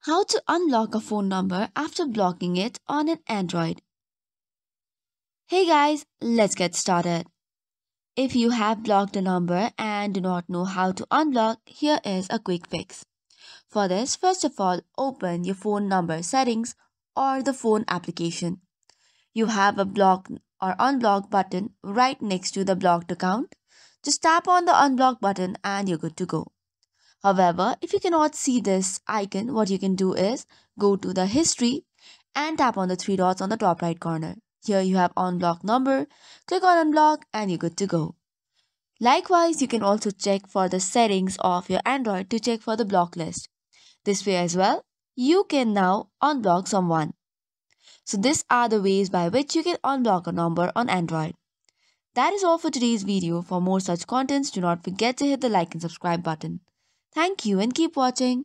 How to unlock a phone number after blocking it on an Android. Hey guys, let's get started. If you have blocked a number and do not know how to unblock, here is a quick fix. For this, first of all, open your phone number settings or the phone application. You have a block or unblock button right next to the blocked account. Just tap on the unblock button and you're good to go. However, if you cannot see this icon, what you can do is go to the history and tap on the three dots on the top right corner. Here you have unblock number, click on unblock and you're good to go. Likewise, you can also check for the settings of your Android to check for the block list. This way as well, you can now unblock someone. So these are the ways by which you can unblock a number on Android. That is all for today's video. For more such contents, do not forget to hit the like and subscribe button. Thank you and keep watching.